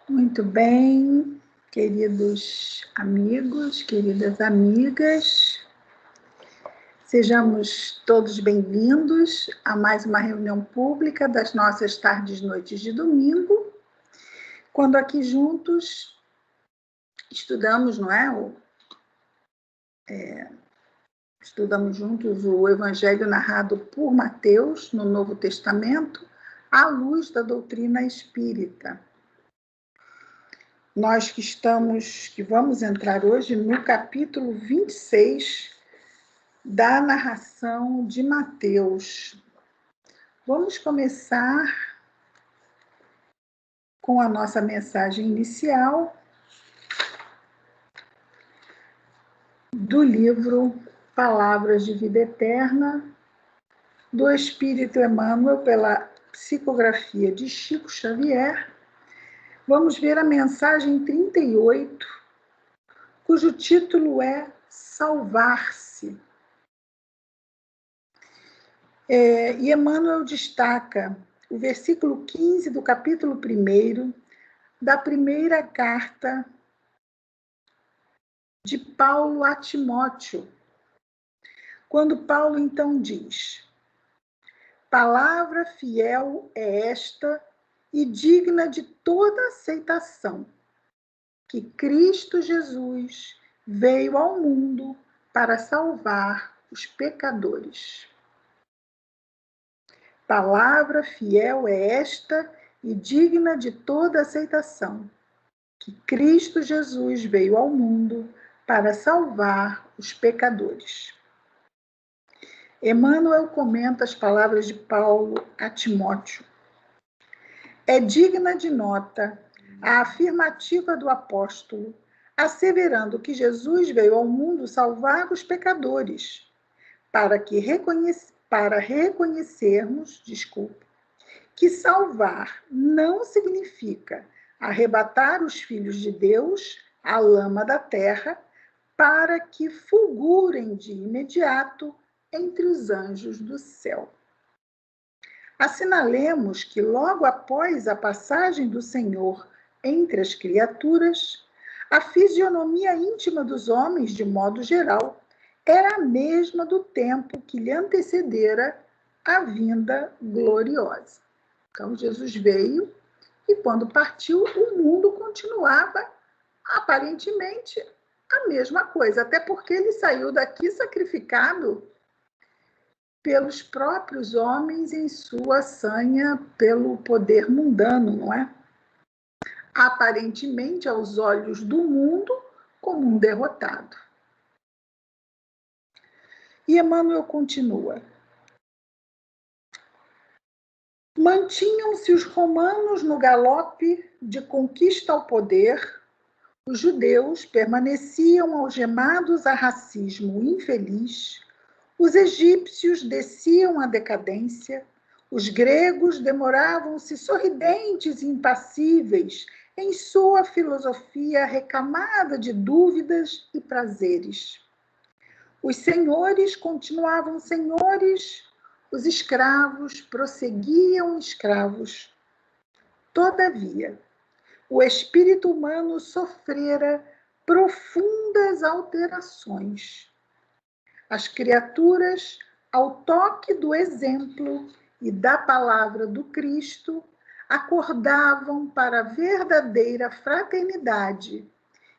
Muito bem, queridos amigos, queridas amigas, sejamos todos bem-vindos a mais uma reunião pública das nossas tardes e noites de domingo, quando aqui juntos estudamos, não é? Estudamos juntos o Evangelho narrado por Mateus no Novo Testamento, à luz da doutrina espírita. Nós que vamos entrar hoje no capítulo 26 da narração de Mateus. Vamos começar com a nossa mensagem inicial do livro Palavras de Vida Eterna, do Espírito Emmanuel, pela psicografia de Chico Xavier. Vamos ver a mensagem 38, cujo título é Salvar-se. E Emmanuel destaca o versículo 15 do capítulo 1 da primeira carta de Paulo a Timóteo, quando Paulo então diz: palavra fiel é esta e digna de toda aceitação, que Cristo Jesus veio ao mundo para salvar os pecadores. Palavra fiel é esta e digna de toda aceitação, que Cristo Jesus veio ao mundo para salvar os pecadores. Emmanuel comenta as palavras de Paulo a Timóteo. É digna de nota a afirmativa do apóstolo, asseverando que Jesus veio ao mundo salvar os pecadores, para reconhecermos, que salvar não significa arrebatar os filhos de Deus à lama da terra para que fulgurem de imediato entre os anjos do céu. Assinalemos que logo após a passagem do Senhor entre as criaturas, a fisionomia íntima dos homens, de modo geral, era a mesma do tempo que lhe antecedera a vinda gloriosa. Então, Jesus veio e, quando partiu, o mundo continuava, aparentemente, a mesma coisa, até porque ele saiu daqui sacrificado pelos próprios homens em sua sanha pelo poder mundano, não é? Aparentemente, aos olhos do mundo, como um derrotado. E Emmanuel continua. Mantinham-se os romanos no galope de conquista ao poder, os judeus permaneciam algemados a racismo infeliz, os egípcios desciam à decadência, os gregos demoravam-se sorridentes e impassíveis em sua filosofia recamada de dúvidas e prazeres. Os senhores continuavam senhores, os escravos prosseguiam escravos. Todavia, o espírito humano sofrera profundas alterações. As criaturas, ao toque do exemplo e da palavra do Cristo, acordavam para a verdadeira fraternidade,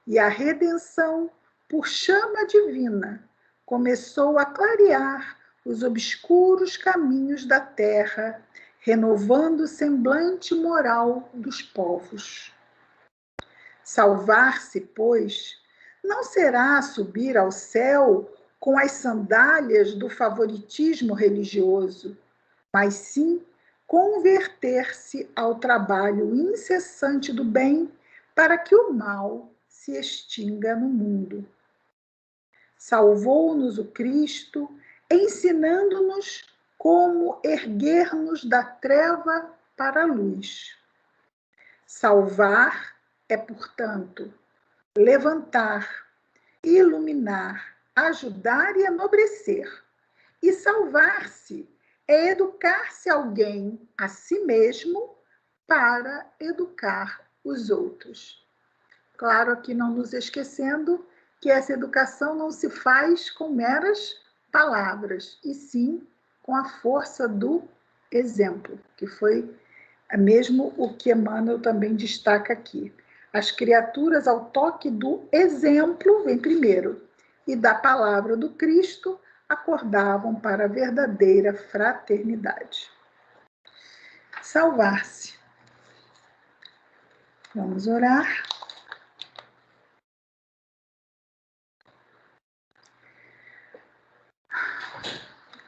e a redenção, por chama divina, começou a clarear os obscuros caminhos da terra, renovando o semblante moral dos povos. Salvar-se, pois, não será subir ao céu com as sandálias do favoritismo religioso, mas sim converter-se ao trabalho incessante do bem para que o mal se extinga no mundo. Salvou-nos o Cristo, ensinando-nos como erguer-nos da treva para a luz. Salvar é, portanto, levantar, iluminar, ajudar e enobrecer. E salvar-se é educar-se alguém a si mesmo para educar os outros. Claro, aqui não nos esquecendo que essa educação não se faz com meras palavras, e sim com a força do exemplo, que foi mesmo o que Emmanuel também destaca aqui. As criaturas, ao toque do exemplo, vem primeiro, e da palavra do Cristo, acordavam para a verdadeira fraternidade. Salvar-se. Vamos orar.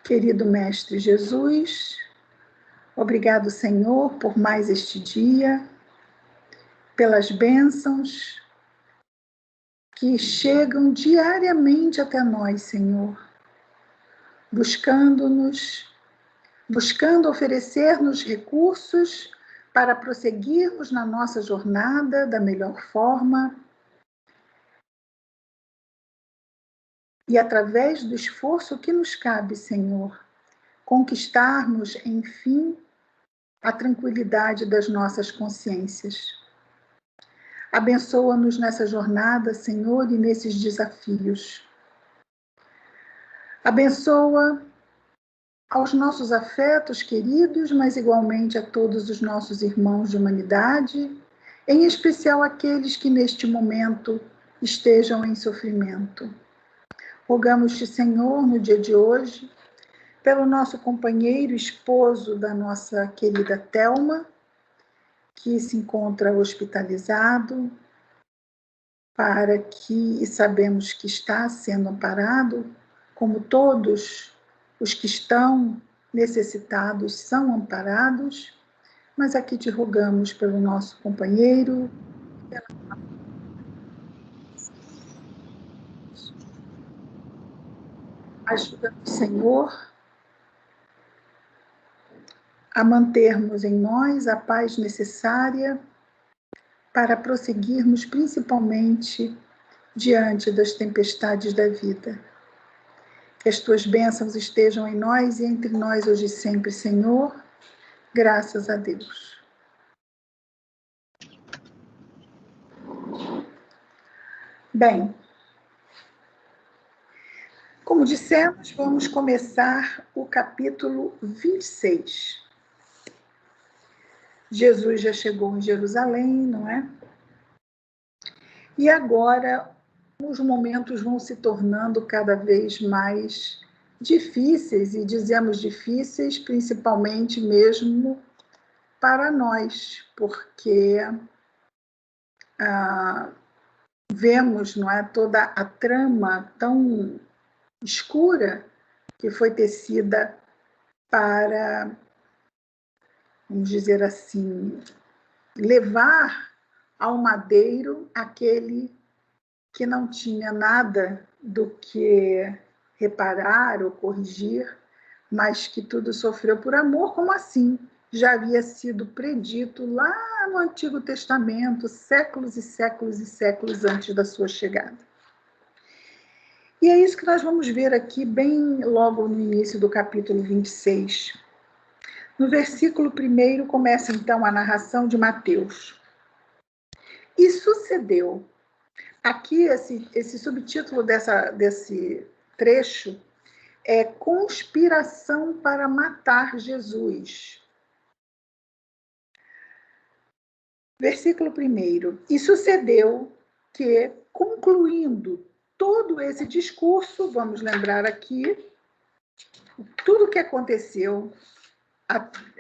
Querido Mestre Jesus, obrigado, Senhor, por mais este dia, pelas bênçãos que chegam diariamente até nós, Senhor, buscando oferecer-nos recursos para prosseguirmos na nossa jornada da melhor forma e, através do esforço que nos cabe, Senhor, conquistarmos, enfim, a tranquilidade das nossas consciências. Abençoa-nos nessa jornada, Senhor, e nesses desafios. Abençoa aos nossos afetos queridos, mas igualmente a todos os nossos irmãos de humanidade, em especial aqueles que neste momento estejam em sofrimento. Rogamos-te, Senhor, no dia de hoje, pelo nosso companheiro, esposo da nossa querida Thelma, que se encontra hospitalizado, para que, e sabemos que está sendo amparado, como todos os que estão necessitados são amparados, mas aqui te rogamos pelo nosso companheiro, ajuda-nos, Senhor, a mantermos em nós a paz necessária para prosseguirmos principalmente diante das tempestades da vida. Que as tuas bênçãos estejam em nós e entre nós hoje e sempre, Senhor. Graças a Deus. Bem, como dissemos, vamos começar o capítulo 26. Jesus já chegou em Jerusalém, não é? E agora os momentos vão se tornando cada vez mais difíceis, e dizemos difíceis principalmente mesmo para nós, porque vemos, não é, toda a trama tão escura que foi tecida para, vamos dizer assim, levar ao madeiro aquele que não tinha nada do que reparar ou corrigir, mas que tudo sofreu por amor, como assim já havia sido predito lá no Antigo Testamento, séculos e séculos e séculos antes da sua chegada. E é isso que nós vamos ver aqui, bem logo no início do capítulo 26. No versículo 1 começa então a narração de Mateus. E sucedeu. Aqui, esse subtítulo desse trecho é Conspiração para matar Jesus. Versículo 1. E sucedeu que, concluindo todo esse discurso, vamos lembrar aqui, tudo o que aconteceu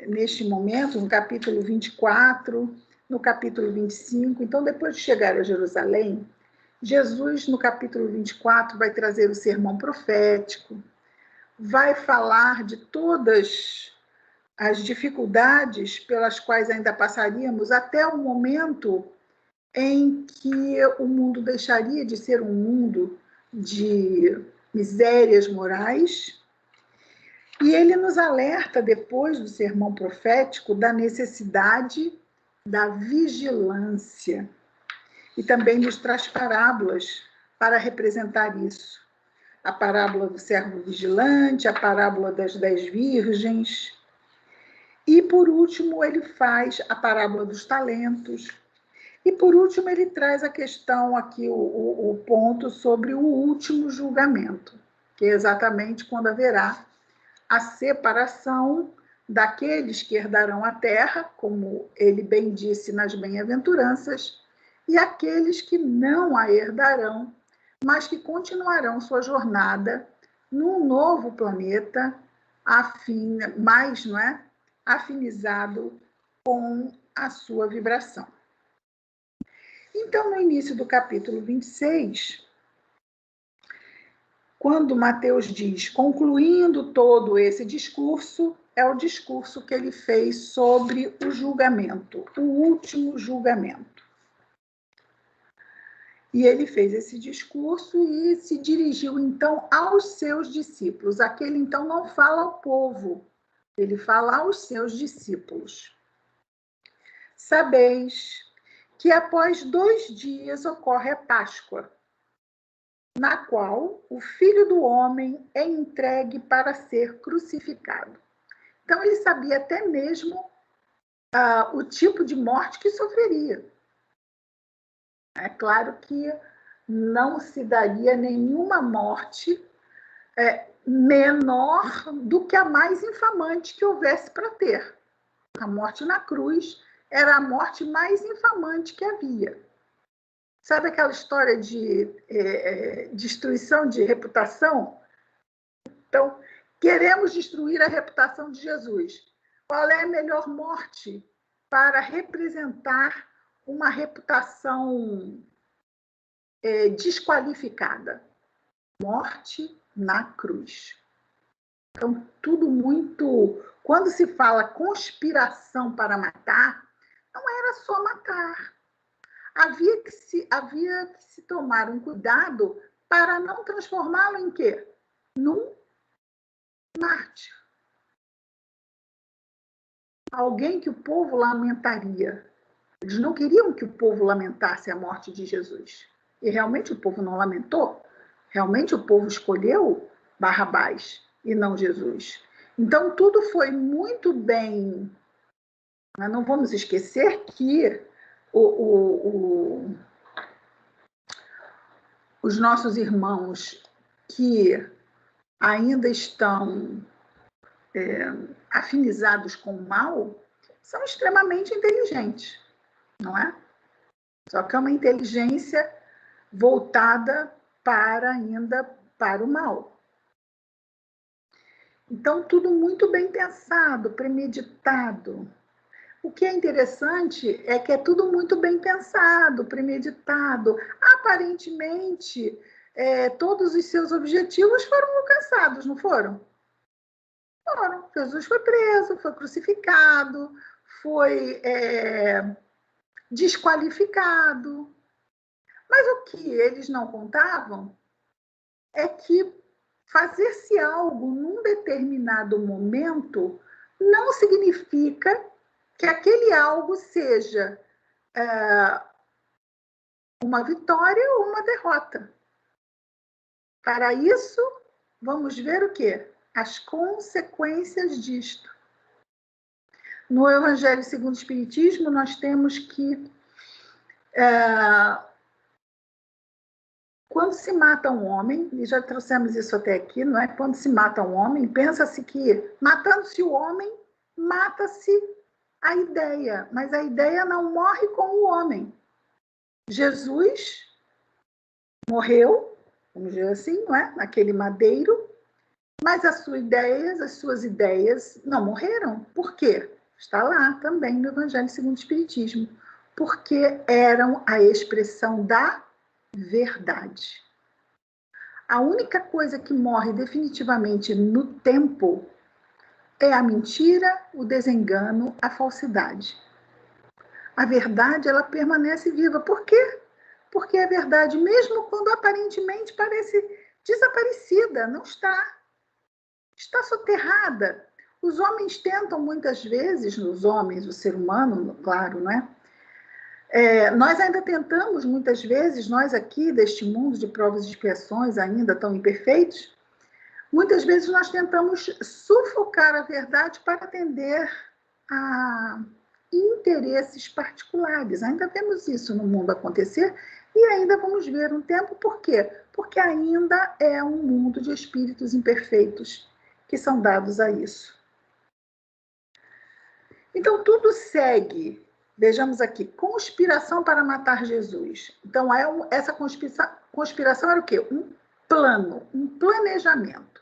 neste momento, no capítulo 24, no capítulo 25. Então, depois de chegar a Jerusalém, Jesus, no capítulo 24, vai trazer o sermão profético, vai falar de todas as dificuldades pelas quais ainda passaríamos até o momento em que o mundo deixaria de ser um mundo de misérias morais. E ele nos alerta, depois do sermão profético, da necessidade da vigilância. E também nos traz parábolas para representar isso. A parábola do servo vigilante, a parábola das 10 virgens. E, por último, ele faz a parábola dos talentos. E, por último, ele traz a questão aqui, o ponto sobre o último julgamento, que é exatamente quando haverá a separação daqueles que herdarão a terra, como ele bem disse nas bem-aventuranças, e aqueles que não a herdarão, mas que continuarão sua jornada num novo planeta, mais, não é, afinizado com a sua vibração. Então, no início do capítulo 26, quando Mateus diz, concluindo todo esse discurso, é o discurso que ele fez sobre o julgamento, o último julgamento. E ele fez esse discurso e se dirigiu, então, aos seus discípulos. Aquele, então, não fala ao povo, ele fala aos seus discípulos. Sabeis que após 2 dias ocorre a Páscoa, na qual o Filho do Homem é entregue para ser crucificado. Então, ele sabia até mesmo o tipo de morte que sofreria. É claro que não se daria nenhuma morte menor do que a mais infamante que houvesse para ter. A morte na cruz era a morte mais infamante que havia. Sabe aquela história de destruição de reputação? Então, queremos destruir a reputação de Jesus. Qual é a melhor morte para representar uma reputação desqualificada? Morte na cruz. Então, tudo muito... Quando se fala conspiração para matar, não era só matar. Havia que se tomar um cuidado para não transformá-lo em quê? Num mártir. Alguém que o povo lamentaria. Eles não queriam que o povo lamentasse a morte de Jesus. E realmente o povo não lamentou. Realmente o povo escolheu Barrabás e não Jesus. Então tudo foi muito bem. Mas não vamos esquecer que os nossos irmãos que ainda estão afinizados com o mal são extremamente inteligentes, não é? Só que é uma inteligência voltada ainda para o mal. Então, tudo muito bem pensado, premeditado. O que é interessante é que é tudo muito bem pensado, premeditado. Aparentemente, todos os seus objetivos foram alcançados, não foram? Foram. Jesus foi preso, foi crucificado, foi desqualificado. Mas o que eles não contavam é que fazer-se algo num determinado momento não significa que aquele algo seja uma vitória ou uma derrota. Para isso, vamos ver o quê? As consequências disto. No Evangelho segundo o Espiritismo, nós temos que quando se mata um homem, e já trouxemos isso até aqui, não é? Quando se mata um homem, pensa-se que, matando-se o homem, mata-se a ideia, mas a ideia não morre com o homem. Jesus morreu, vamos dizer assim, não é? Naquele madeiro, mas as suas ideias não morreram. Por quê? Está lá também no Evangelho segundo o Espiritismo. Porque eram a expressão da verdade. A única coisa que morre definitivamente no tempo é a mentira, o desengano, a falsidade. A verdade, ela permanece viva. Por quê? Porque a verdade, mesmo quando aparentemente parece desaparecida, não está. Está soterrada. Os homens tentam muitas vezes, os homens, o ser humano, claro, não é? Nós ainda tentamos, muitas vezes, nós aqui, deste mundo de provas e expiações, ainda tão imperfeitos, muitas vezes nós tentamos sufocar a verdade para atender interesses particulares. Ainda vemos isso no mundo acontecer e ainda vamos ver um tempo. Por quê? Porque ainda é um mundo de espíritos imperfeitos que são dados a isso. Então, tudo segue. Vejamos aqui, conspiração para matar Jesus. Então, essa conspiração era o quê? Um plano, um planejamento.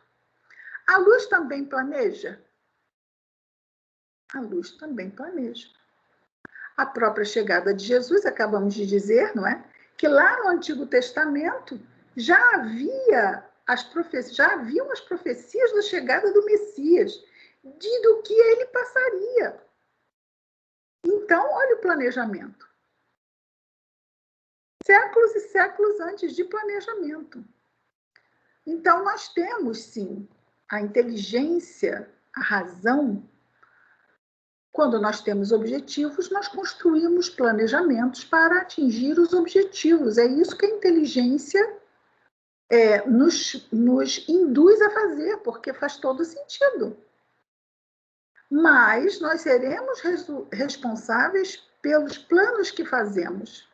A luz também planeja? A luz também planeja. A própria chegada de Jesus, acabamos de dizer, não é? Que lá no Antigo Testamento já haviam as profecias da chegada do Messias, do que ele passaria. Então, olha o planejamento. Séculos e séculos antes de planejamento. Então, nós temos, sim, a inteligência, a razão. Quando nós temos objetivos, nós construímos planejamentos para atingir os objetivos. É isso que a inteligência nos induz a fazer, porque faz todo sentido. Mas nós seremos responsáveis pelos planos que fazemos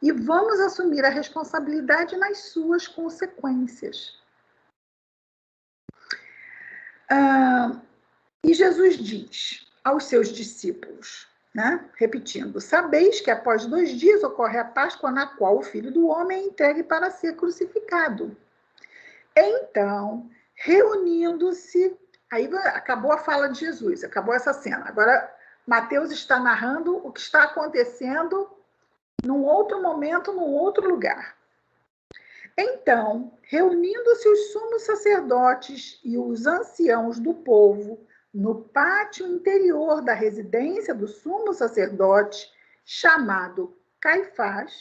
e vamos assumir a responsabilidade nas suas consequências. E Jesus diz aos seus discípulos, né? Repetindo, sabeis que após 2 dias ocorre a Páscoa, na qual o Filho do Homem é entregue para ser crucificado. Então, reunindo-se, aí acabou a fala de Jesus, acabou essa cena. Agora, Mateus está narrando o que está acontecendo num outro momento, num outro lugar. Então, reunindo-se os sumos sacerdotes e os anciãos do povo no pátio interior da residência do sumo sacerdote, chamado Caifás,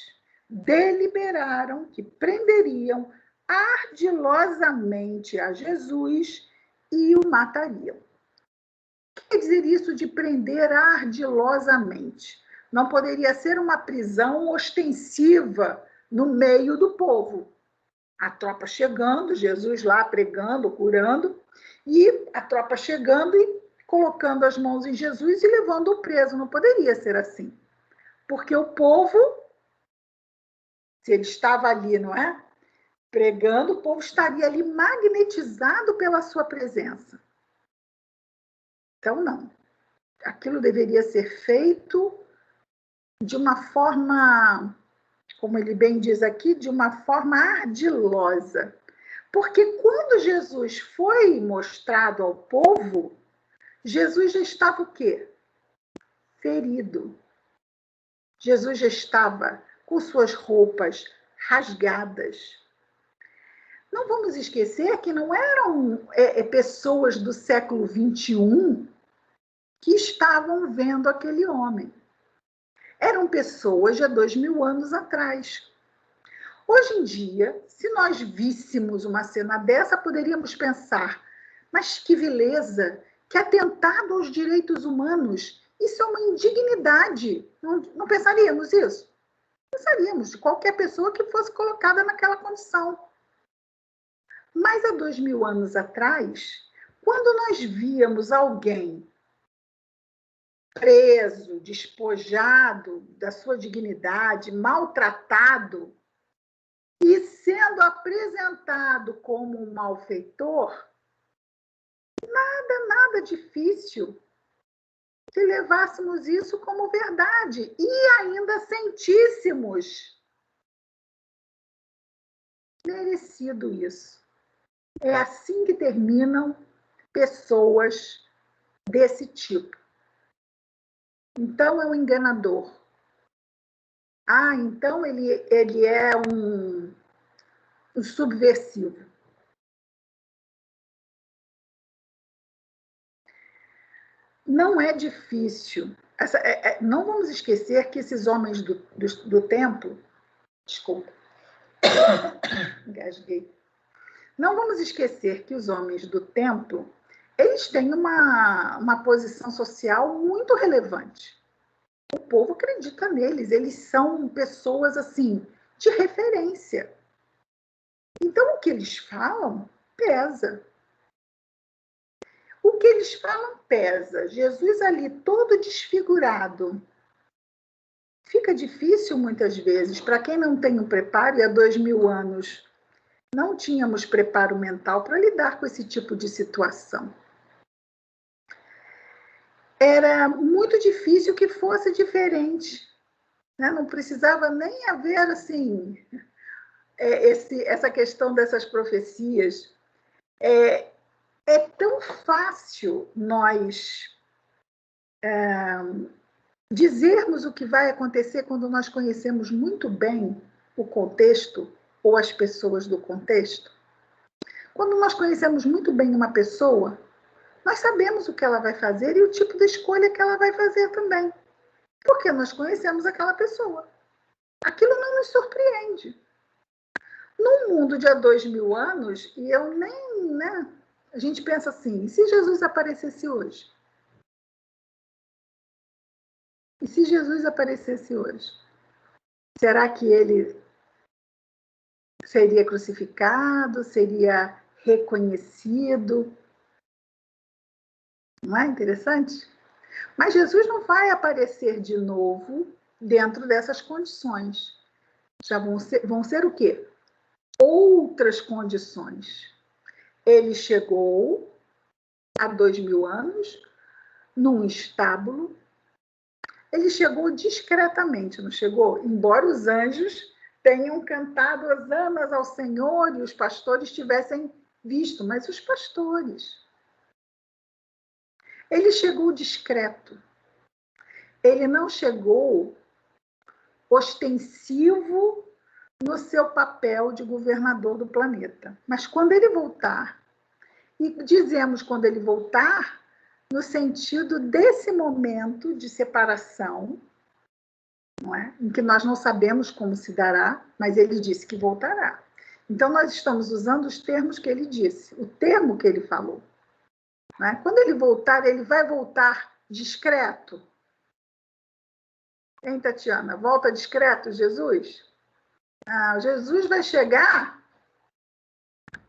deliberaram que prenderiam ardilosamente a Jesus e o matariam. O que quer dizer isso de prender ardilosamente? Não poderia ser uma prisão ostensiva no meio do povo. A tropa chegando, Jesus lá pregando, curando, e a tropa chegando e colocando as mãos em Jesus e levando-o preso. Não poderia ser assim. Porque o povo, se ele estava ali, não é? Pregando, o povo estaria ali magnetizado pela sua presença. Então, não. Aquilo deveria ser feito de uma forma, como ele bem diz aqui, de uma forma ardilosa. Porque quando Jesus foi mostrado ao povo, Jesus já estava o quê? Ferido. Jesus já estava com suas roupas rasgadas. Não vamos esquecer que não eram pessoas do século XXI que estavam vendo aquele homem. Eram pessoas de há 2000 anos atrás. Hoje em dia, se nós víssemos uma cena dessa, poderíamos pensar, mas que vileza, que atentado aos direitos humanos, isso é uma indignidade. Não pensaríamos isso? Pensaríamos de qualquer pessoa que fosse colocada naquela condição. Mas há 2000 anos atrás, quando nós víamos alguém preso, despojado da sua dignidade, maltratado, e sendo apresentado como um malfeitor, nada difícil se levássemos isso como verdade e ainda sentíssemos merecido isso. É assim que terminam pessoas desse tipo. Então é um enganador. Então ele é um subversivo. Não é difícil. Não vamos esquecer que esses homens do templo, desculpa, engasguei. Não vamos esquecer que os homens do templo, eles têm uma posição social muito relevante. O povo acredita neles, eles são pessoas assim de referência. Então o que eles falam pesa. O que eles falam pesa. Jesus ali todo desfigurado. Fica difícil muitas vezes, para quem não tem um preparo, e há 2000 anos não tínhamos preparo mental para lidar com esse tipo de situação. Era muito difícil que fosse diferente, né? Não precisava nem haver assim, essa questão dessas profecias. É tão fácil nós dizermos o que vai acontecer quando nós conhecemos muito bem o contexto ou as pessoas do contexto. Quando nós conhecemos muito bem uma pessoa, nós sabemos o que ela vai fazer e o tipo de escolha que ela vai fazer também. Porque nós conhecemos aquela pessoa. Aquilo não nos surpreende. Num mundo de há 2000 anos, e eu nem, né? A gente pensa assim, e se Jesus aparecesse hoje? E se Jesus aparecesse hoje? Será que ele seria crucificado? Seria reconhecido? Não é interessante? Mas Jesus não vai aparecer de novo dentro dessas condições. Já vão ser o quê? Outras condições. Ele chegou há 2000 anos num estábulo. Ele chegou discretamente, não chegou? Embora os anjos tenham cantado hosanas ao Senhor e os pastores tivessem visto, mas os pastores. Ele chegou discreto. Ele não chegou ostensivo no seu papel de governador do planeta. Mas quando ele voltar, e dizemos quando ele voltar, no sentido desse momento de separação, não é? Em que nós não sabemos como se dará, mas ele disse que voltará. Então, nós estamos usando os termos que ele disse, o termo que ele falou. Não é? Quando ele vai voltar discreto. Hein, Tatiana? Volta discreto, Jesus? Jesus vai chegar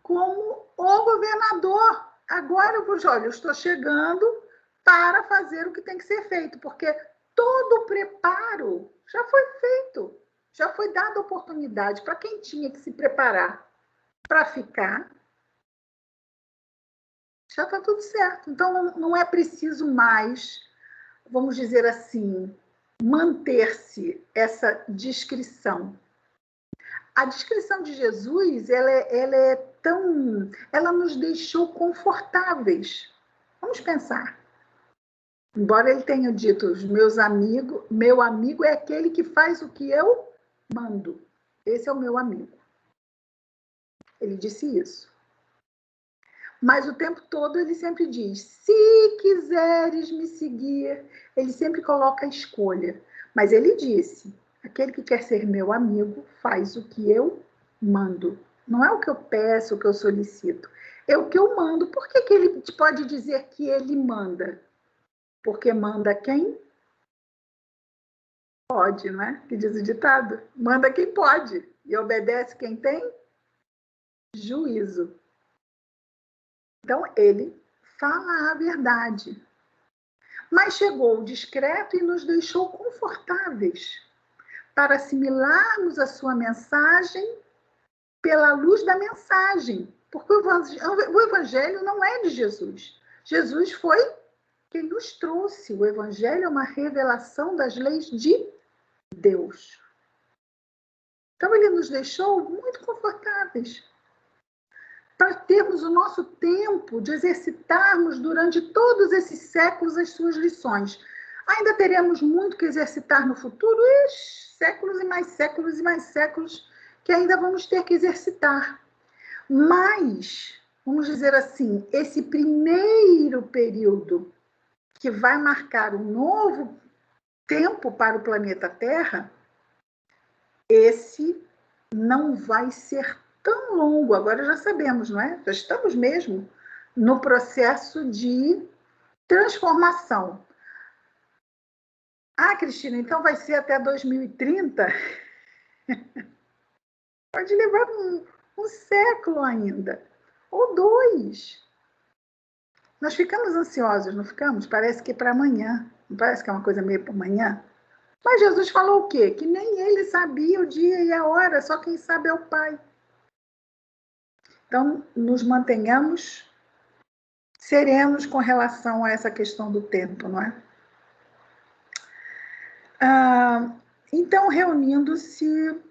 como o governador. Agora eu estou chegando para fazer o que tem que ser feito, porque todo o preparo já foi feito, já foi dada oportunidade para quem tinha que se preparar para ficar, já está tudo certo. Então não é preciso mais, vamos dizer assim, manter-se essa descrição. A descrição de Jesus, ela nos deixou confortáveis. Vamos pensar. Embora ele tenha dito, meu amigo é aquele que faz o que eu mando. Esse é o meu amigo. Ele disse isso. Mas o tempo todo ele sempre diz, se quiseres me seguir, ele sempre coloca a escolha. Mas ele disse, aquele que quer ser meu amigo faz o que eu mando. Não é o que eu peço, o que eu solicito. É o que eu mando. Por que ele pode dizer que ele manda? Porque manda quem pode, não é? Que diz o ditado. Manda quem pode e obedece quem tem juízo. Então, ele fala a verdade. Mas chegou discreto e nos deixou confortáveis para assimilarmos a sua mensagem pela luz da mensagem. Porque o evangelho não é de Jesus. Jesus foi quem nos trouxe. O evangelho é uma revelação das leis de Deus. Então, ele nos deixou muito confortáveis para termos o nosso tempo de exercitarmos durante todos esses séculos as suas lições. Ainda teremos muito que exercitar no futuro, séculos e mais séculos e mais séculos que ainda vamos ter que exercitar. Mas, vamos dizer assim, esse primeiro período que vai marcar um novo tempo para o planeta Terra, esse não vai ser tão longo. Agora já sabemos, não é? Já estamos mesmo no processo de transformação. Cristina, então vai ser até 2030? Pode levar um século ainda, ou 2. Nós ficamos ansiosos, não ficamos? Parece que é para amanhã. Não parece que é uma coisa meio para amanhã? Mas Jesus falou o quê? Que nem ele sabia o dia e a hora, só quem sabe é o Pai. Então, nos mantenhamos serenos com relação a essa questão do tempo, não é? Então, reunindo-se,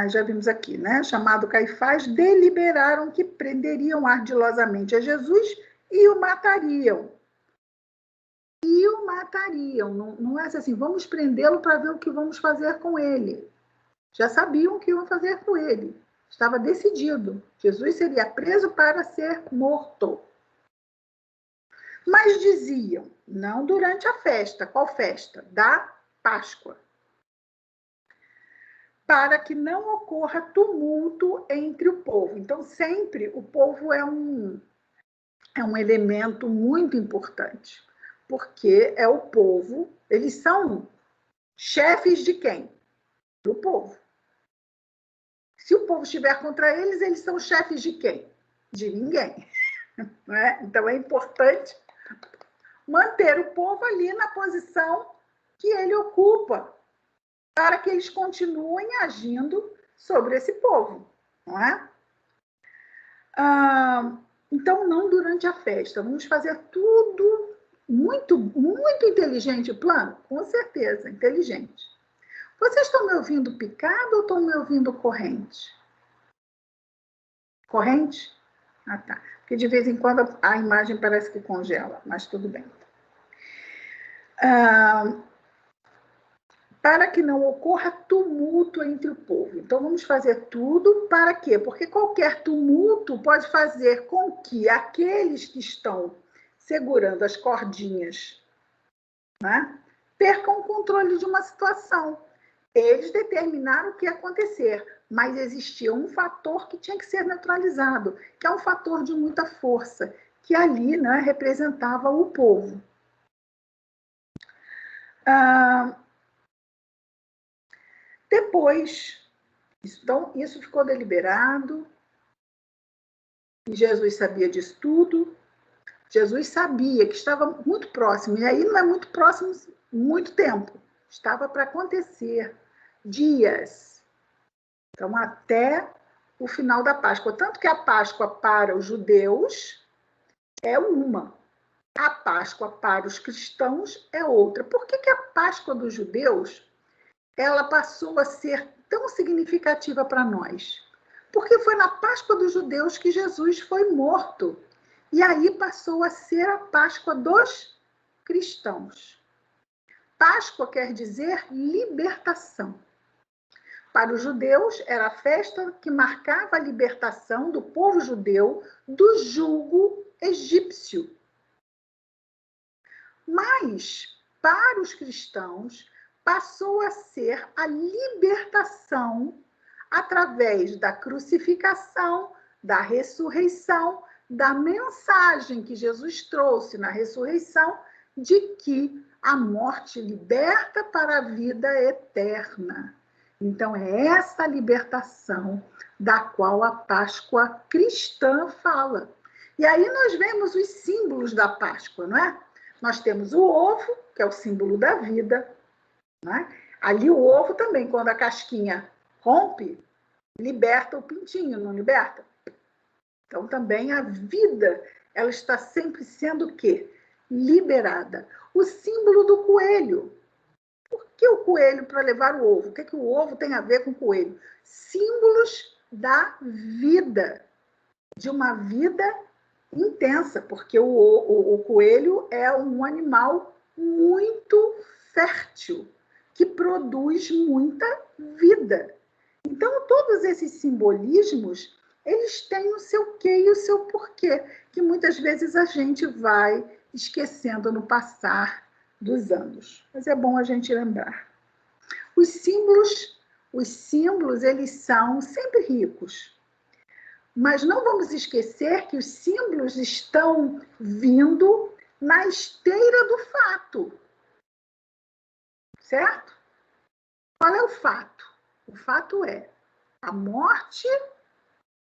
já vimos aqui, né? Chamado Caifás, deliberaram que prenderiam ardilosamente a Jesus e o matariam. Não é assim, vamos prendê-lo para ver o que vamos fazer com ele. Já sabiam o que iam fazer com ele. Estava decidido. Jesus seria preso para ser morto. Mas diziam, não durante a festa. Qual festa? Da Páscoa. Para que não ocorra tumulto entre o povo. Então, sempre o povo é um elemento muito importante. Porque é o povo, eles são chefes de quem? Do povo. Se o povo estiver contra eles, eles são chefes de quem? De ninguém. Não é? Então é importante manter o povo ali na posição que ele ocupa, para que eles continuem agindo sobre esse povo. Não é? Então, não durante a festa. Vamos fazer tudo muito, muito inteligente o plano? Com certeza, inteligente. Vocês estão me ouvindo picado ou estão me ouvindo corrente? Corrente? Ah, tá. Porque de vez em quando a imagem parece que congela, mas tudo bem. Para que não ocorra tumulto entre o povo. Então, vamos fazer tudo para quê? Porque qualquer tumulto pode fazer com que aqueles que estão segurando as cordinhas, né, percam o controle de uma situação. Eles determinaram o que ia acontecer, mas existia um fator que tinha que ser neutralizado, que é um fator de muita força, que ali, né, representava o povo. Depois, então, isso ficou deliberado, e Jesus sabia disso tudo. Jesus sabia que estava muito próximo, e aí não é muito próximo, muito tempo. Estava para acontecer dias. Então, até o final da Páscoa. Tanto que a Páscoa para os judeus é uma. A Páscoa para os cristãos é outra. Por que a Páscoa dos judeus ela passou a ser tão significativa para nós? Porque foi na Páscoa dos judeus que Jesus foi morto. E aí passou a ser a Páscoa dos cristãos. Páscoa quer dizer libertação. Para os judeus, era a festa que marcava a libertação do povo judeu do jugo egípcio. Mas, para os cristãos, passou a ser a libertação através da crucificação, da ressurreição, da mensagem que Jesus trouxe na ressurreição, de que a morte liberta para a vida eterna. Então, é essa libertação da qual a Páscoa cristã fala. E aí nós vemos os símbolos da Páscoa, não é? Nós temos o ovo, que é o símbolo da vida, não é? Ali o ovo também, quando a casquinha rompe, liberta o pintinho, não liberta? Então, também a vida, ela está sempre sendo o quê? Liberada. O símbolo do coelho. Por que o coelho para levar o ovo? O que o ovo tem a ver com o coelho? Símbolos da vida, de uma vida intensa, porque o coelho é um animal muito fértil, que produz muita vida. Então, todos esses simbolismos, eles têm o seu quê e o seu porquê, que muitas vezes a gente vai esquecendo no passar dos anos. Mas é bom a gente lembrar. Os símbolos, eles são sempre ricos. Mas não vamos esquecer que os símbolos estão vindo na esteira do fato. Certo? Qual é o fato? O fato é a morte,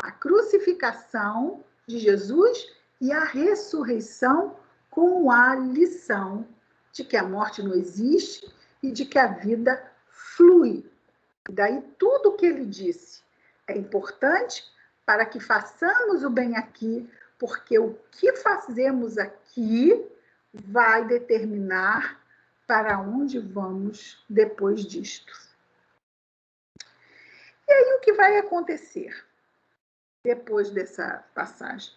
a crucificação de Jesus e a ressurreição com a lição de que a morte não existe e de que a vida flui. E daí tudo o que ele disse é importante para que façamos o bem aqui, porque o que fazemos aqui vai determinar para onde vamos depois disto. E aí o que vai acontecer depois dessa passagem?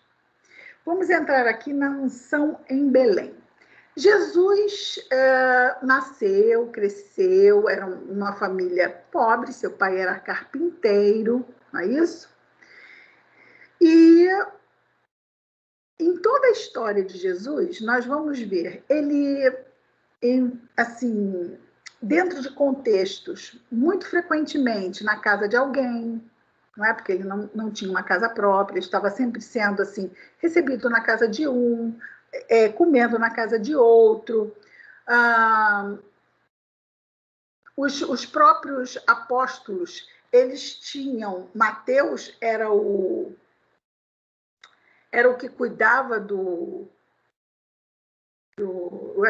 Vamos entrar aqui na unção em Belém. Jesus nasceu, cresceu, era uma família pobre, seu pai era carpinteiro, não é isso? E em toda a história de Jesus, nós vamos ver ele, assim, dentro de contextos, muito frequentemente na casa de alguém, não é? Porque ele não tinha uma casa própria, ele estava sempre sendo assim, recebido na casa de um, comendo na casa de outro. Os próprios apóstolos, eles tinham, Mateus era o que cuidava era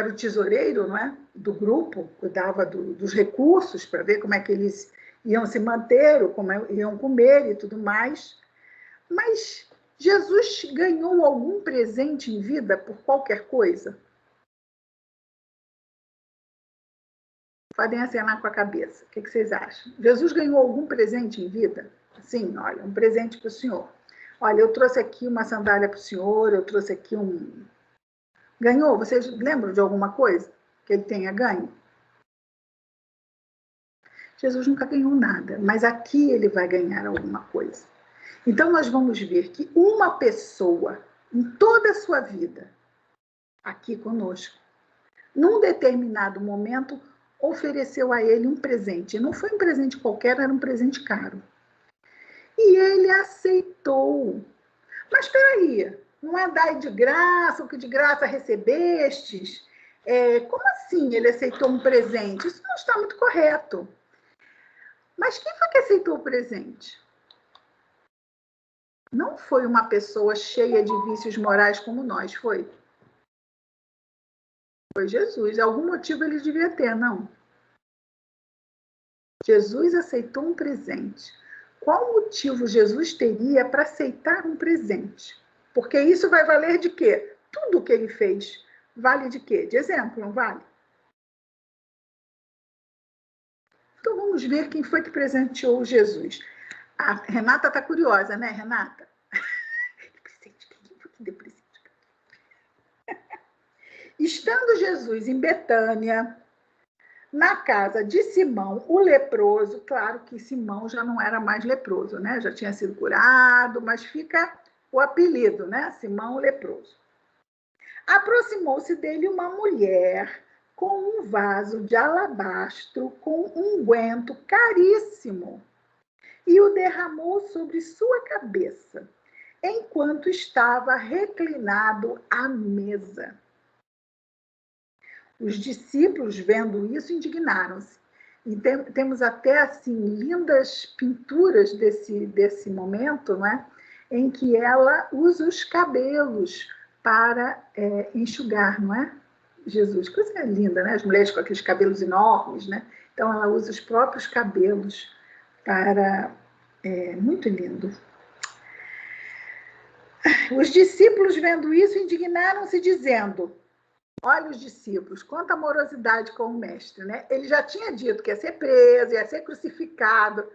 o tesoureiro, não é? Do grupo, cuidava dos recursos para ver como é que eles iam se manter, como iam comer e tudo mais. Mas Jesus ganhou algum presente em vida por qualquer coisa? Podem acenar com a cabeça. O que vocês acham? Jesus ganhou algum presente em vida? Sim, olha, um presente para o senhor. Olha, eu trouxe aqui uma sandália para o senhor, eu trouxe aqui um... Ganhou? Vocês lembram de alguma coisa que ele tenha ganho? Jesus nunca ganhou nada, mas aqui ele vai ganhar alguma coisa. Então, nós vamos ver que uma pessoa, em toda a sua vida, aqui conosco, num determinado momento, ofereceu a ele um presente. Não foi um presente qualquer, era um presente caro. E ele aceitou. Mas espera aí, não é dar de graça, o que de graça recebestes? Como assim ele aceitou um presente? Isso não está muito correto. Mas quem foi que aceitou o presente? Não foi uma pessoa cheia de vícios morais como nós, foi? Foi Jesus. Algum motivo ele devia ter, não? Jesus aceitou um presente. Qual motivo Jesus teria para aceitar um presente? Porque isso vai valer de quê? Tudo o que ele fez vale de quê? De exemplo, não vale? Então vamos ver quem foi que presenteou Jesus. A Renata está curiosa, né, Renata? Estando Jesus em Betânia, na casa de Simão, o leproso, claro que Simão já não era mais leproso, né? Já tinha sido curado, mas fica o apelido, né? Simão o leproso. Aproximou-se dele uma mulher com um vaso de alabastro com unguento caríssimo e o derramou sobre sua cabeça, enquanto estava reclinado à mesa. Os discípulos, vendo isso, indignaram-se. E temos até assim lindas pinturas desse momento, não é? Em que ela usa os cabelos para enxugar, não é? Jesus, coisa linda, né? As mulheres com aqueles cabelos enormes, né? Então ela usa os próprios cabelos para... muito lindo. Os discípulos, vendo isso, indignaram-se, dizendo... Olha os discípulos, quanta amorosidade com o mestre, né? Ele já tinha dito que ia ser preso, ia ser crucificado,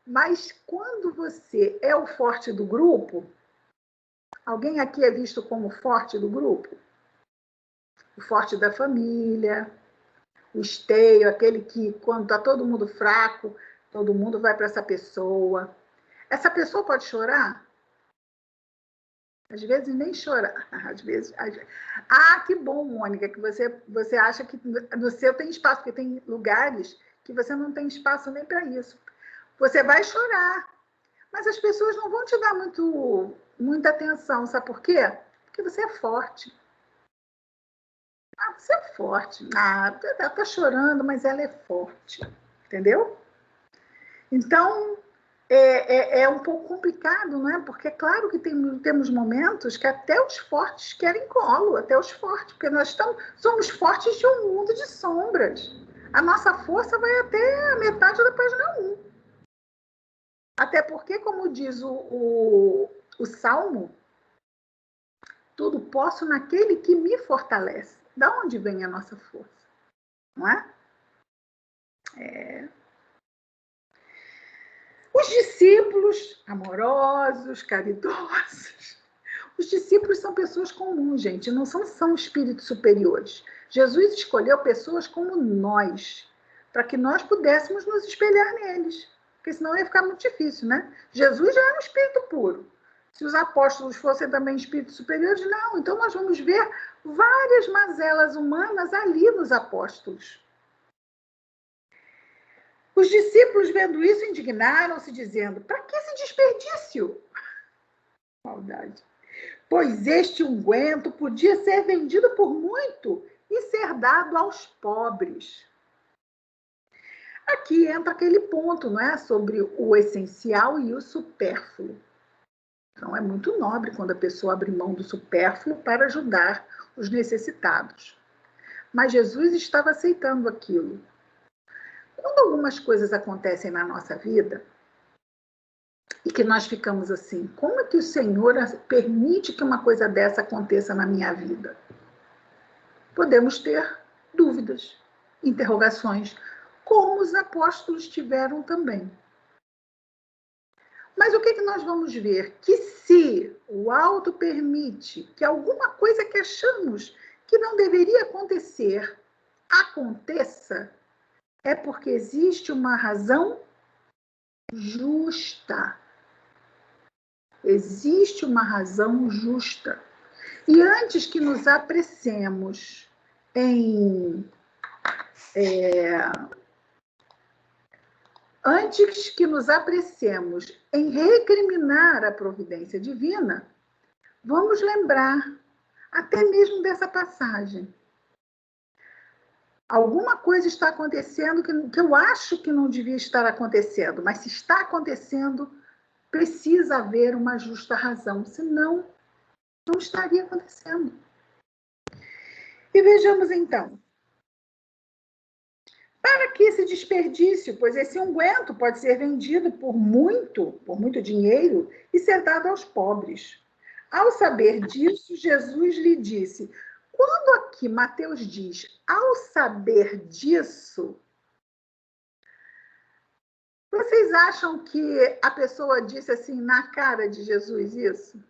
mas quando você é o forte do grupo, alguém aqui é visto como forte do grupo? O forte da família, o esteio, aquele que, quando está todo mundo fraco, todo mundo vai para essa pessoa. Essa pessoa pode chorar? Às vezes nem chorar. Às vezes. Ah, que bom, Mônica, que você acha que no seu tem espaço, porque tem lugares que você não tem espaço nem para isso. Você vai chorar, mas as pessoas não vão te dar muita atenção, sabe por quê? Porque você é forte. Ah, você é forte. Ah, ela está chorando, mas ela é forte. Entendeu? Então, é um pouco complicado, não é? Porque é claro que temos momentos que até os fortes querem colo, até os fortes, porque nós somos fortes de um mundo de sombras. A nossa força vai até a metade da página 1. Até porque, como diz o Salmo, tudo posso naquele que me fortalece. Da onde vem a nossa força? Não é? Os discípulos, amorosos, caridosos. Os discípulos são pessoas comuns, gente, não são espíritos superiores. Jesus escolheu pessoas como nós, para que nós pudéssemos nos espelhar neles. Porque senão ia ficar muito difícil, né? Jesus já era um espírito puro. Se os apóstolos fossem também espíritos superiores, não. Então nós vamos ver várias mazelas humanas ali nos apóstolos. Os discípulos, vendo isso, indignaram-se, dizendo: para que esse desperdício? Maldade. Pois este unguento podia ser vendido por muito e ser dado aos pobres. Aqui entra aquele ponto, não é? Sobre o essencial e o supérfluo. Então, é muito nobre quando a pessoa abre mão do supérfluo para ajudar os necessitados. Mas Jesus estava aceitando aquilo. Quando algumas coisas acontecem na nossa vida e que nós ficamos assim, como é que o Senhor permite que uma coisa dessa aconteça na minha vida? Podemos ter dúvidas, interrogações, como os apóstolos tiveram também. Mas o que nós vamos ver? Que se o alto permite que alguma coisa que achamos que não deveria acontecer, aconteça, é porque existe uma razão justa. Existe uma razão justa. E antes que nos apressemos em recriminar a providência divina, vamos lembrar até mesmo dessa passagem. Alguma coisa está acontecendo que eu acho que não devia estar acontecendo, mas se está acontecendo, precisa haver uma justa razão, senão não estaria acontecendo. E vejamos então. Para que esse desperdício? Pois esse unguento pode ser vendido por muito dinheiro e ser dado aos pobres. Ao saber disso, Jesus lhe disse, quando aqui Mateus diz, ao saber disso, vocês acham que a pessoa disse assim na cara de Jesus isso?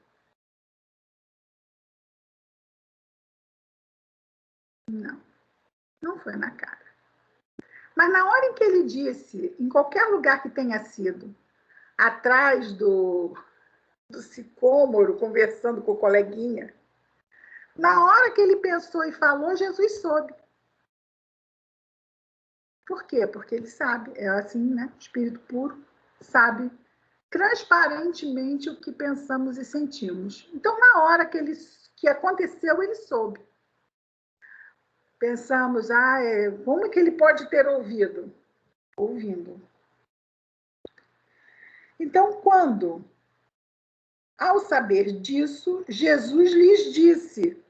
Não, não foi na cara. Mas na hora em que ele disse, em qualquer lugar que tenha sido, atrás do sicômoro, conversando com o coleguinha, na hora que ele pensou e falou, Jesus soube. Por quê? Porque ele sabe, é assim, né? Espírito puro sabe transparentemente o que pensamos e sentimos. Então, na hora que aconteceu, ele soube. Pensamos, como que ele pode ter ouvido? Ouvindo. Então, ao saber disso, Jesus lhes disse,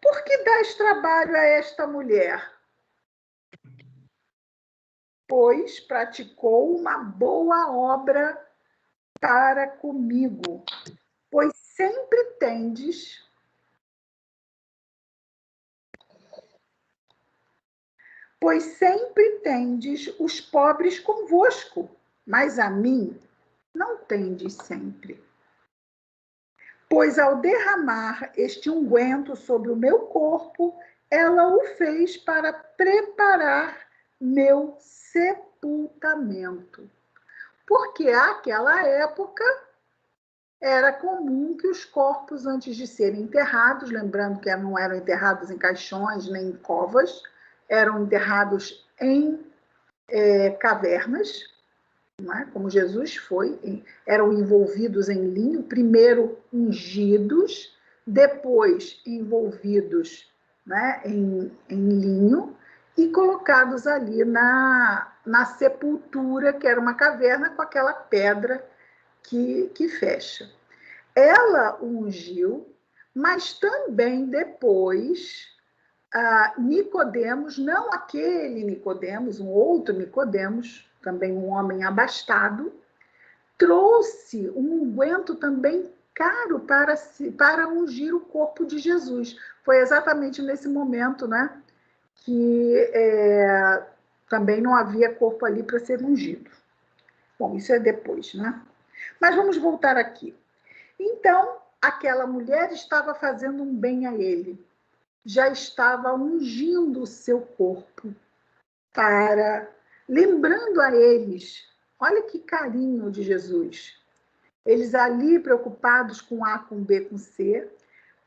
por que dás trabalho a esta mulher? Pois praticou uma boa obra para comigo, pois sempre tendes os pobres convosco, mas a mim não tendes sempre. Pois ao derramar este unguento sobre o meu corpo, ela o fez para preparar meu sepultamento. Porque àquela época era comum que os corpos, antes de serem enterrados, lembrando que não eram enterrados em caixões nem em covas, eram enterrados em cavernas, não é? Como Jesus foi, eram envolvidos em linho, primeiro ungidos, depois envolvidos, né, em linho e colocados ali na sepultura, que era uma caverna com aquela pedra que fecha. Ela o ungiu, mas também depois Nicodemos, não aquele Nicodemos, um outro Nicodemos, também um homem abastado, trouxe um unguento também caro para ungir o corpo de Jesus. Foi exatamente nesse momento, né, que também não havia corpo ali para ser ungido. Bom, isso é depois, né? Mas vamos voltar aqui. Então, aquela mulher estava fazendo um bem a ele, já estava ungindo o seu corpo lembrando a eles, olha que carinho de Jesus. Eles ali preocupados com A, com B, com C,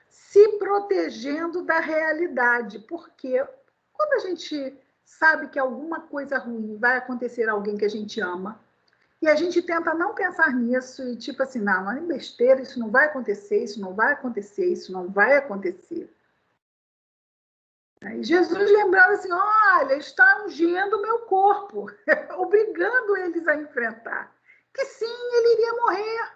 se protegendo da realidade, porque quando a gente sabe que alguma coisa ruim vai acontecer a alguém que a gente ama, e a gente tenta não pensar nisso, e tipo assim, não é besteira, isso não vai acontecer, isso não vai acontecer, isso não vai acontecer. E Jesus lembrando assim, olha, está ungindo o meu corpo, obrigando eles a enfrentar. Que sim, ele iria morrer.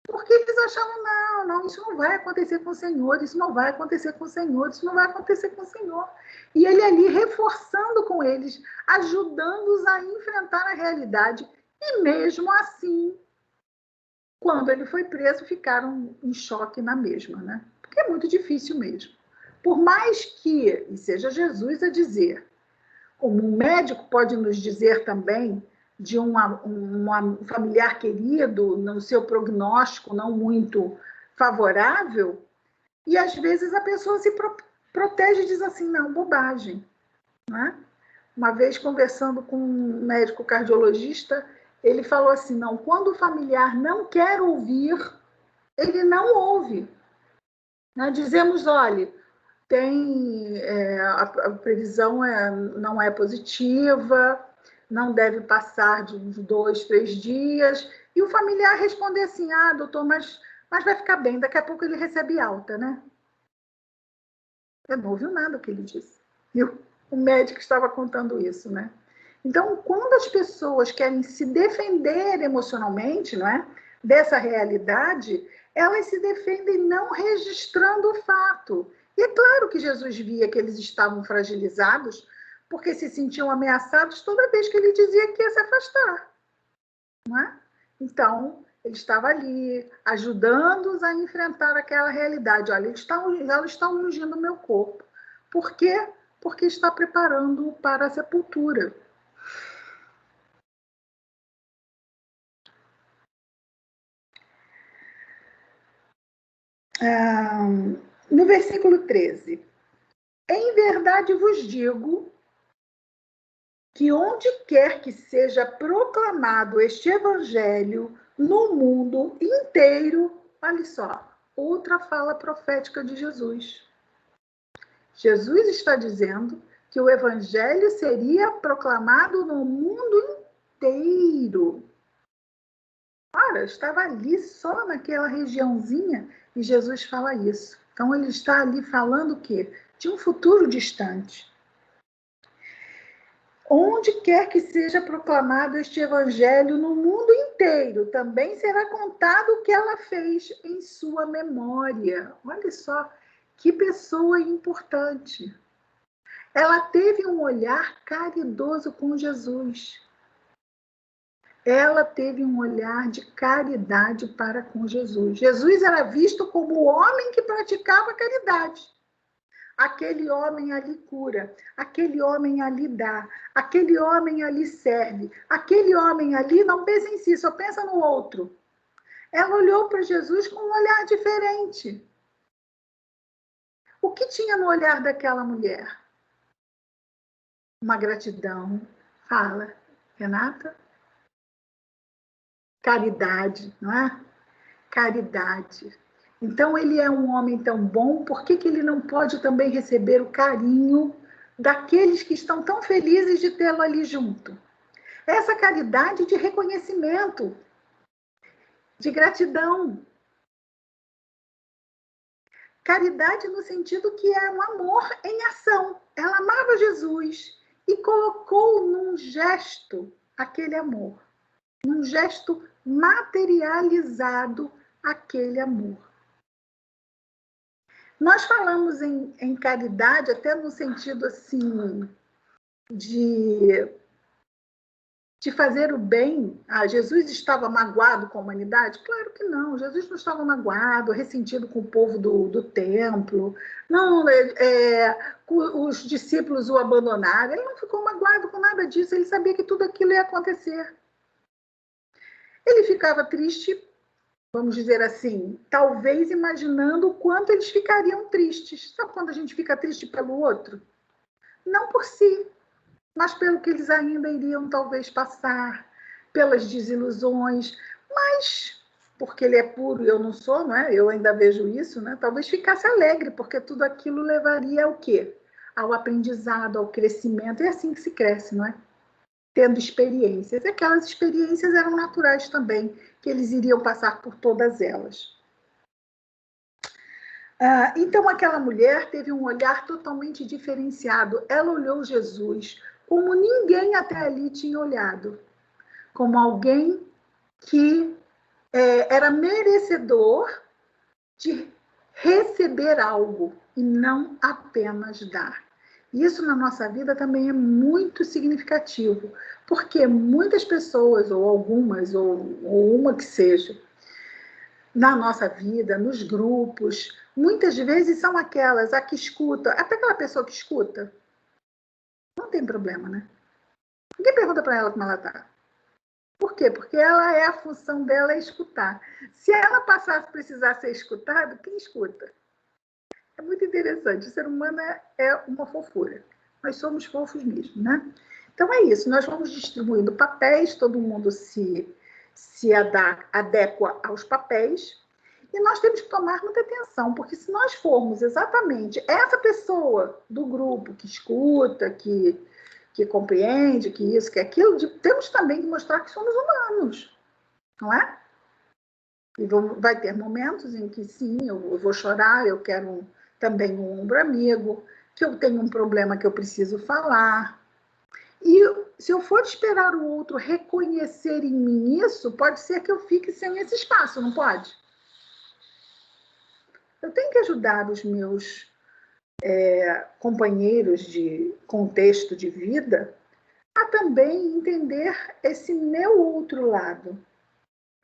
Porque eles achavam, não, isso não vai acontecer com o Senhor, isso não vai acontecer com o Senhor, isso não vai acontecer com o Senhor. E ele ali reforçando com eles, ajudando-os a enfrentar a realidade. E mesmo assim, quando ele foi preso, ficaram em choque na mesma, né? Porque é muito difícil mesmo. Por mais que, e seja Jesus a dizer, como um médico pode nos dizer também de um familiar querido, no seu prognóstico não muito favorável, e às vezes a pessoa se protege e diz assim, não, bobagem. Né? Uma vez conversando com um médico cardiologista, ele falou assim, não, quando o familiar não quer ouvir, ele não ouve. Nós dizemos, olha, a previsão não é positiva, não deve passar de uns 2, 3 dias, e o familiar responder assim, doutor, mas vai ficar bem, daqui a pouco ele recebe alta, né? Eu não ouviu nada o que ele disse. E o médico estava contando isso, né? Então, quando as pessoas querem se defender emocionalmente, não é, dessa realidade, elas se defendem não registrando o fato. E é claro que Jesus via que eles estavam fragilizados, porque se sentiam ameaçados toda vez que ele dizia que ia se afastar. Não é? Então, ele estava ali, ajudando-os a enfrentar aquela realidade. Olha, elas estão ungindo o meu corpo. Por quê? Porque está preparando-o para a sepultura. No versículo 13. Em verdade vos digo que onde quer que seja proclamado este evangelho no mundo inteiro, olha só, outra fala profética de Jesus. Jesus está dizendo que o evangelho seria proclamado no mundo inteiro. Ora, estava ali só naquela regiãozinha e Jesus fala isso. Então ele está ali falando o quê? De um futuro distante. Onde quer que seja proclamado este evangelho no mundo inteiro, também será contado o que ela fez em sua memória. Olha só, que pessoa importante. Ela teve um olhar caridoso com Jesus. Ela teve um olhar de caridade para com Jesus. Jesus era visto como o homem que praticava caridade. Aquele homem ali cura, aquele homem ali dá, aquele homem ali serve, aquele homem ali não pensa em si, só pensa no outro. Ela olhou para Jesus com um olhar diferente. O que tinha no olhar daquela mulher? Uma gratidão. Fala, Renata? Caridade, não é? Caridade. Então, ele é um homem tão bom, por que ele não pode também receber o carinho daqueles que estão tão felizes de tê-lo ali junto? Essa caridade de reconhecimento, de gratidão. Caridade no sentido que é um amor em ação. Ela amava Jesus e colocou num gesto aquele amor, num gesto materializado aquele amor. Nós falamos em caridade até no sentido assim de fazer o bem. Jesus estava magoado com a humanidade? Claro que não. Jesus não estava magoado, ressentido com o povo do templo. Não, os discípulos o abandonaram. Ele não ficou magoado com nada disso. Ele sabia que tudo aquilo ia acontecer. Ele ficava triste, vamos dizer assim, talvez imaginando o quanto eles ficariam tristes. Sabe quando a gente fica triste pelo outro? Não por si, mas pelo que eles ainda iriam talvez passar, pelas desilusões, mas porque ele é puro e eu não sou, não é? Eu ainda vejo isso, né? Talvez ficasse alegre, porque tudo aquilo levaria ao quê? Ao aprendizado, ao crescimento, é assim que se cresce, não é? Tendo experiências. E aquelas experiências eram naturais também, que eles iriam passar por todas elas. Então, aquela mulher teve um olhar totalmente diferenciado. Ela olhou Jesus como ninguém até ali tinha olhado, como alguém que era merecedor de receber algo e não apenas dar. Isso na nossa vida também é muito significativo, porque muitas pessoas, ou algumas, ou uma que seja, na nossa vida, nos grupos, muitas vezes são aquelas a que escuta, até aquela pessoa que escuta, não tem problema, né? Ninguém pergunta para ela como ela está. Por quê? Porque a função dela é escutar. Se ela passasse a precisar ser escutada, quem escuta? É muito interessante. O ser humano é uma fofura. Nós somos fofos mesmo, né? Então é isso. Nós vamos distribuindo papéis, todo mundo se adequa aos papéis. E nós temos que tomar muita atenção, porque se nós formos exatamente essa pessoa do grupo que escuta, que compreende, que isso, que aquilo, temos também que mostrar que somos humanos, não é? E vai ter momentos em que sim, eu vou chorar, eu quero também um ombro amigo, que eu tenho um problema que eu preciso falar. E se eu for esperar o outro reconhecer em mim isso, pode ser que eu fique sem esse espaço, não pode? Eu tenho que ajudar os meus companheiros de contexto de vida a também entender esse meu outro lado.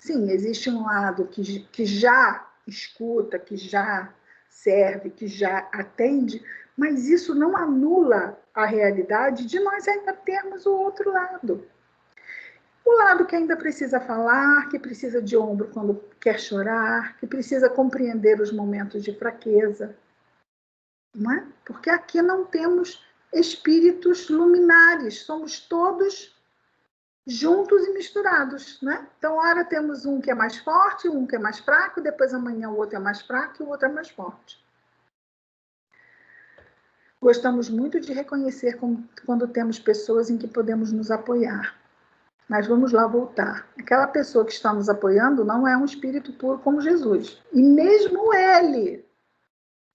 Sim, existe um lado que já escuta, que já serve, que já atende, mas isso não anula a realidade de nós ainda termos o outro lado. O lado que ainda precisa falar, que precisa de ombro quando quer chorar, que precisa compreender os momentos de fraqueza. Não é? Porque aqui não temos espíritos luminares, somos todos juntos e misturados, né? Então, ora temos um que é mais forte, um que é mais fraco, depois amanhã o outro é mais fraco e o outro é mais forte. Gostamos muito de reconhecer quando temos pessoas em que podemos nos apoiar. Mas vamos lá voltar. Aquela pessoa que está nos apoiando não é um espírito puro como Jesus. E mesmo ele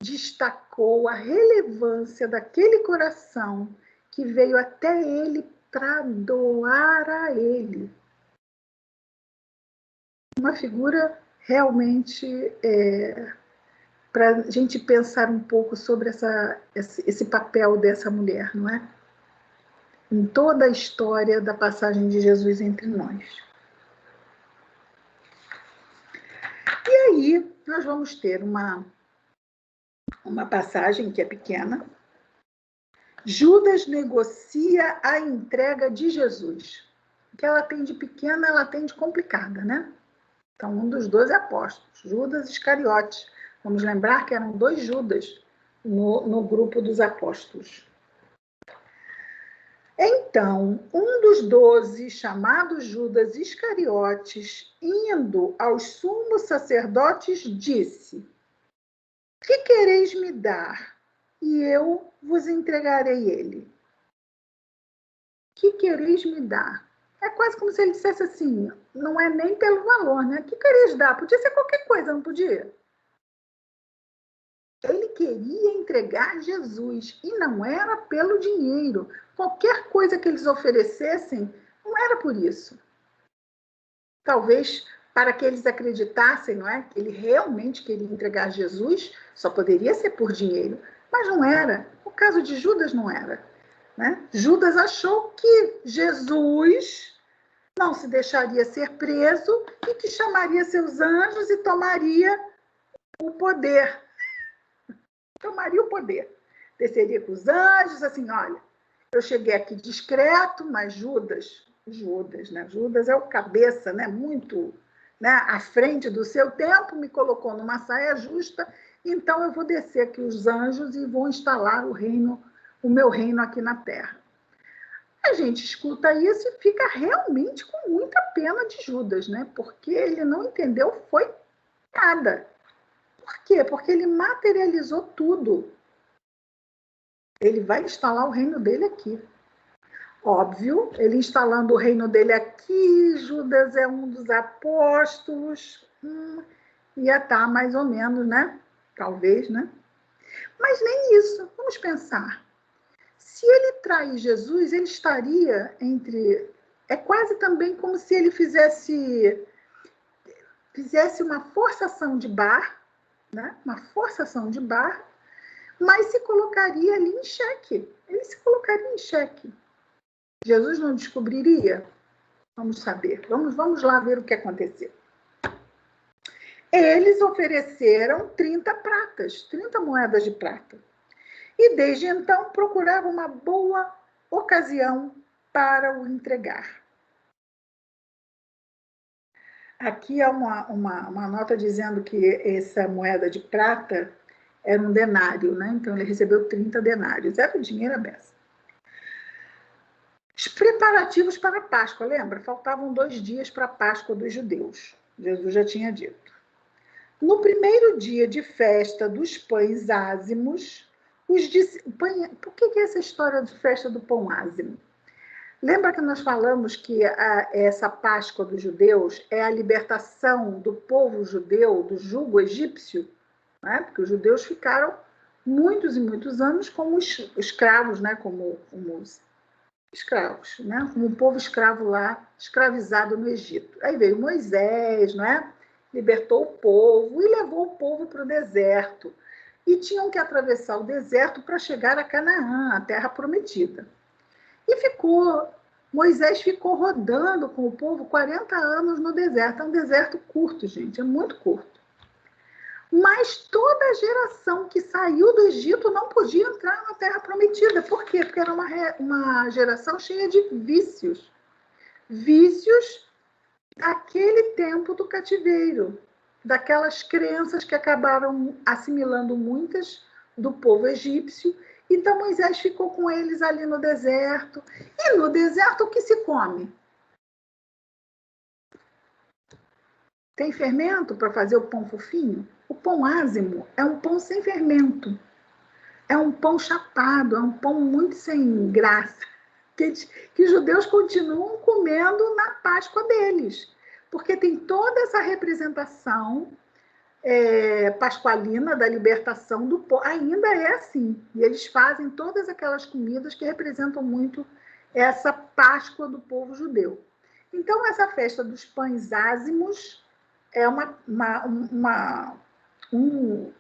destacou a relevância daquele coração que veio até ele para doar a ele. Uma figura realmente para a gente pensar um pouco sobre esse papel dessa mulher, não é? Em toda a história da passagem de Jesus entre nós. E aí nós vamos ter uma passagem que é pequena. Judas negocia a entrega de Jesus. O que ela tem de pequena, ela tem de complicada, né? Então, um dos 12 apóstolos, Judas Iscariotes. Vamos lembrar que eram 2 Judas no grupo dos apóstolos. Então, um dos 12, chamado Judas Iscariotes, indo aos sumos sacerdotes, disse: que quereis me dar? E eu vos entregarei ele. Que quereis me dar? É quase como se ele dissesse assim, não é nem pelo valor, né? Que quereis dar? Podia ser qualquer coisa, não podia? Ele queria entregar Jesus e não era pelo dinheiro. Qualquer coisa que eles oferecessem, não era por isso. Talvez para que eles acreditassem, não é? Que ele realmente queria entregar Jesus, só poderia ser por dinheiro. Mas não era. O caso de Judas não era. Né? Judas achou que Jesus não se deixaria ser preso e que chamaria seus anjos e tomaria o poder. Tomaria o poder. Desceria com os anjos, assim, olha, eu cheguei aqui discreto, mas Judas, né? Judas é o cabeça, né? Muito, né? À frente do seu tempo, me colocou numa saia justa, então eu vou descer aqui os anjos e vou instalar o meu reino aqui na terra. A gente escuta isso e fica realmente com muita pena de Judas, né? Porque ele não entendeu foi nada. Por quê? Porque ele materializou tudo. Ele vai instalar o reino dele aqui. Óbvio, ele instalando o reino dele aqui, Judas é um dos apóstolos, ia estar mais ou menos, né? Talvez, né? Mas nem isso. Vamos pensar. Se ele trai Jesus, ele estaria entre... É quase também como se ele fizesse uma forçação de barra, né? Uma forçação de barra, mas se colocaria ali em xeque. Ele se colocaria em xeque. Jesus não descobriria? Vamos saber. Vamos lá ver o que aconteceu. Eles ofereceram 30 pratas, 30 moedas de prata. E desde então procuravam uma boa ocasião para o entregar. Aqui há uma nota dizendo que essa moeda de prata era um denário, né? Então ele recebeu 30 denários. Era o dinheiro à beça. Os preparativos para a Páscoa, lembra? Faltavam 2 dias para a Páscoa dos judeus. Jesus já tinha dito. No primeiro dia de festa dos pães ázimos, por que é essa história de festa do pão ázimo? Lembra que nós falamos que essa Páscoa dos judeus é a libertação do povo judeu do jugo egípcio? Né? Porque os judeus ficaram muitos e muitos anos como escravos, né? como escravos, né? Como um povo escravo lá, escravizado no Egito. Aí veio Moisés, não é? Libertou o povo e levou o povo para o deserto. E tinham que atravessar o deserto para chegar a Canaã, a terra prometida. E Moisés ficou rodando com o povo 40 anos no deserto. É um deserto curto, gente, é muito curto. Mas toda a geração que saiu do Egito não podia entrar na Terra Prometida. Por quê? Porque era uma geração cheia de vícios. Vícios daquele tempo do cativeiro, daquelas crenças que acabaram assimilando muitas do povo egípcio. Então Moisés ficou com eles ali no deserto. E no deserto o que se come? Tem fermento para fazer o pão fofinho? O pão ázimo é um pão sem fermento. É um pão chapado, é um pão muito sem graça, que os judeus continuam comendo na Páscoa deles. Porque tem toda essa representação pascualina da libertação do povo. Ainda é assim. E eles fazem todas aquelas comidas que representam muito essa Páscoa do povo judeu. Então, essa festa dos pães ázimos é um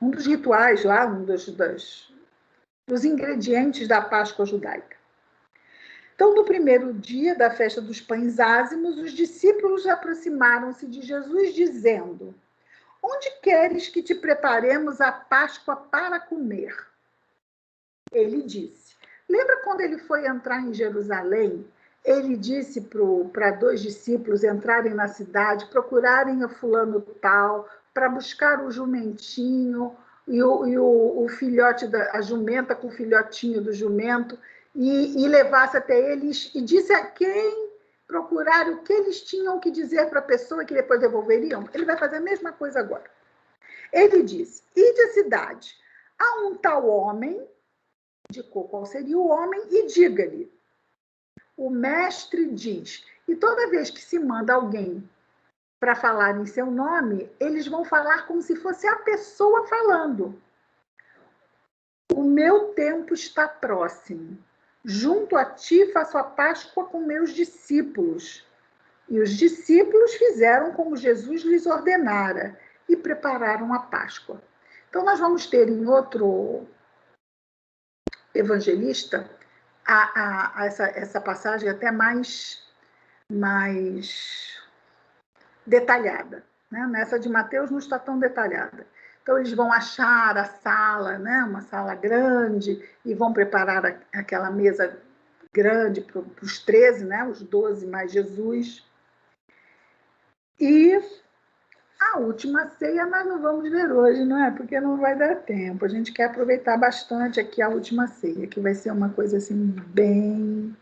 dos rituais lá, dos ingredientes da Páscoa judaica. Então, no primeiro dia da festa dos pães ázimos, os discípulos aproximaram-se de Jesus, dizendo: onde queres que te preparemos a Páscoa para comer? Ele disse. Lembra quando ele foi entrar em Jerusalém? Ele disse para 2 discípulos entrarem na cidade, procurarem a fulano tal, para buscar o jumentinho e o filhote, a jumenta com o filhotinho do jumento, e levasse até eles, e disse a quem procurar o que eles tinham que dizer para a pessoa que depois devolveriam. Ele vai fazer a mesma coisa agora. Ele disse, ide à cidade, há um tal homem, indicou qual seria o homem, e diga-lhe, o mestre diz, e toda vez que se manda alguém para falar em seu nome, eles vão falar como se fosse a pessoa falando. meu tempo está próximo. Junto a ti faço a Páscoa com meus discípulos. E os discípulos fizeram como Jesus lhes ordenara e prepararam a Páscoa. Então, nós vamos ter em outro evangelista essa passagem até mais detalhada. Né? Nessa de Mateus não está tão detalhada. Então, eles vão achar a sala, né? Uma sala grande, e vão preparar aquela mesa grande para os 13, né? Os 12 mais Jesus. E a última ceia nós não vamos ver hoje, não é? Porque não vai dar tempo. A gente quer aproveitar bastante aqui a última ceia, que vai ser uma coisa assim bem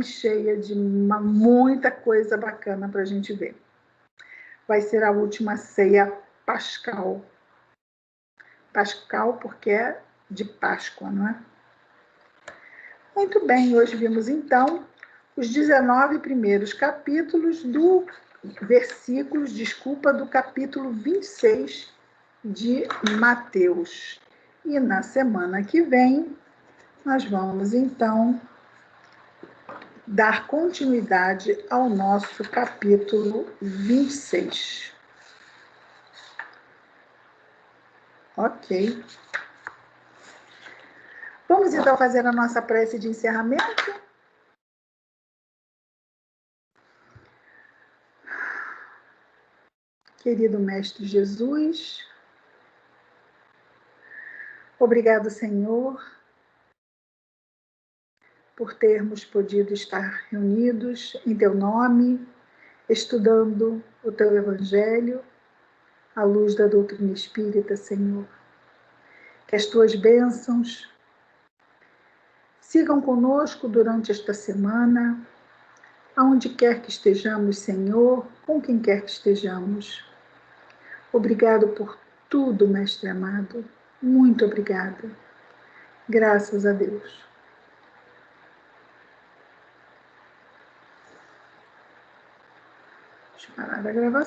cheia de muita coisa bacana para a gente ver. Vai ser a última ceia pascal. Pascal porque é de Páscoa, não é? Muito bem, hoje vimos então os 19 primeiros capítulos do capítulo 26 de Mateus. E na semana que vem, nós vamos então dar continuidade ao nosso capítulo 26. Ok. Vamos então fazer a nossa prece de encerramento? Querido Mestre Jesus, obrigado, Senhor, por termos podido estar reunidos em Teu nome, estudando o Teu Evangelho, à luz da doutrina espírita, Senhor. Que as Tuas bênçãos sigam conosco durante esta semana, aonde quer que estejamos, Senhor, com quem quer que estejamos. Obrigado por tudo, Mestre amado. Muito obrigada. Graças a Deus. Deixa eu parar a gravação.